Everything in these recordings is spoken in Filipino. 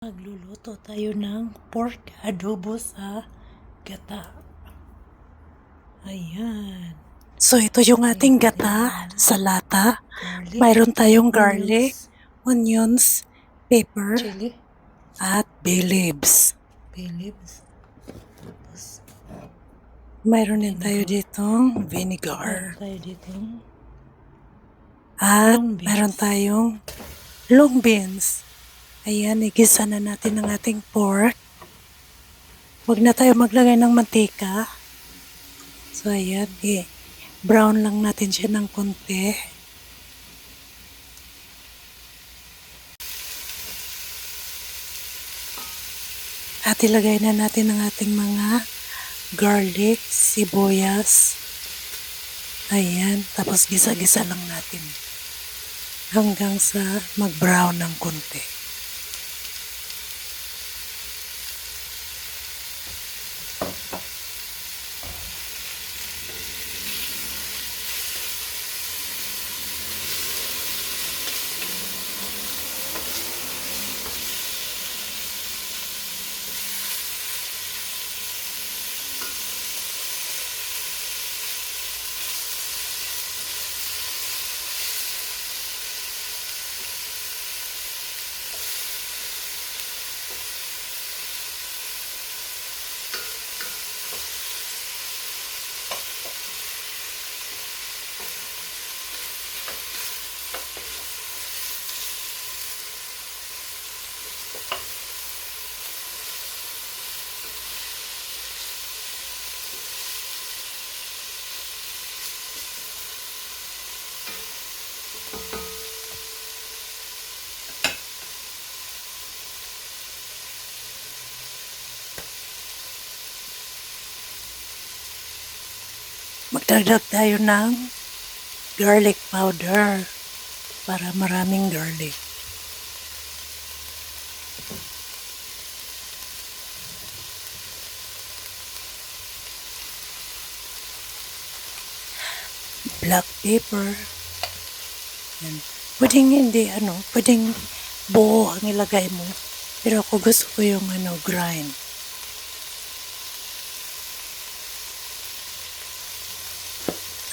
Magluluto tayo ng pork adobo sa gata. Ayan. So, ito yung ating gata sa lata. Mayroon tayong garlic, onions, pepper, Chili. at bay leaves. Tapos, Mayroon din tayo ditong vinegar. tayo dito. At Long beans. mayroon tayong long beans. Ayan, igisa na natin ang ating pork. Huwag na tayo maglagay ng mantika. So, ayan, brown lang natin siya ng konti. At ilagay na natin ang ating mga garlic, sibuyas. Ayan, tapos gisa-gisa lang natin hanggang sa mag-brown ng konti. Magdagdag tayo ng garlic powder para maraming garlic. Black pepper. Yan. Pwedeng hindi, pwedeng buo ang ilagay mo. Pero ako gusto ko yung grind.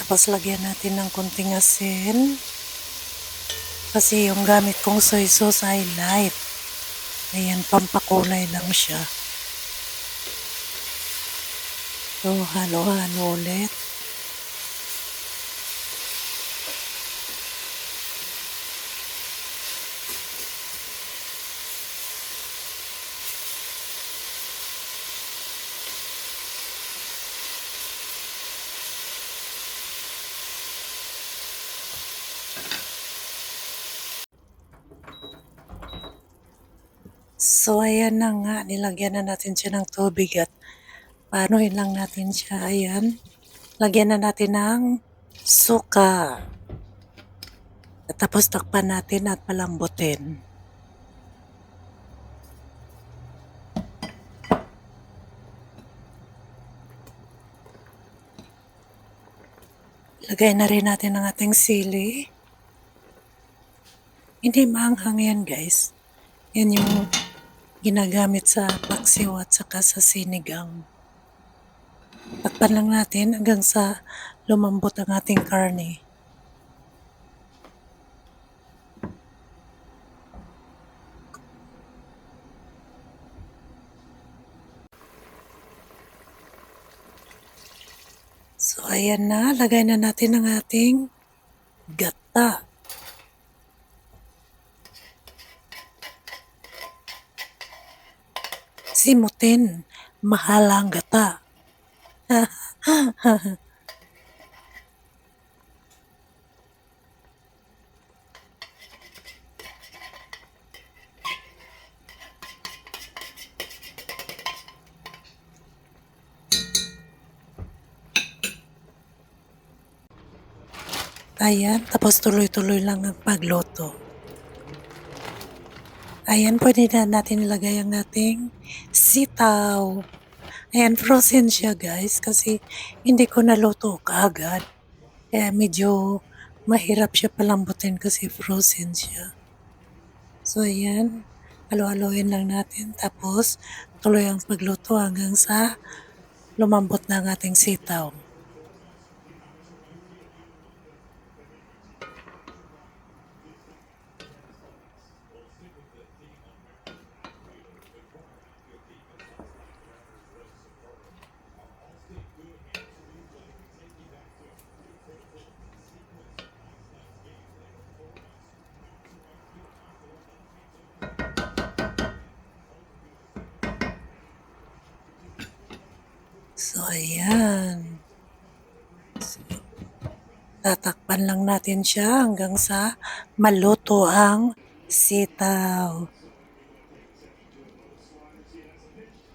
Tapos lagyan natin ng konting asin. Kasi yung gamit kong soy sauce ay light. Ayan, pampakulay lang siya. So, halo-halo ulit. So, ayan na nga. Nilagyan na natin siya ng tubig at paanohin lang natin siya. Ayan. Lagyan na natin ng suka. At tapos takpan natin at palambutin. Lagay na rin natin ang ating sili. Hindi maanghang yan, guys. Yan yung ginagamit sa paksiw at saka sa sinigang. Takpan lang natin hanggang sa lumambot ang ating karne. So, ayan na. Lagay na natin ang ating gata. Simutin. Mahal ang gata. Ayan, tapos tuloy-tuloy lang ang pagluto. Ayan, pwede na natin ilagay ang ating sitaw. Ayan, frozen siya guys kasi hindi ko naluto kaagad. Kaya medyo mahirap siya palambutin kasi frozen siya. So ayan, Halo-haloin lang natin tapos tuloy ang pagluto hanggang sa lumambot na ang ating sitaw. So, ayan. Tatakpan lang natin siya hanggang sa maluto ang sitaw.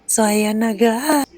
So, ayan na guys.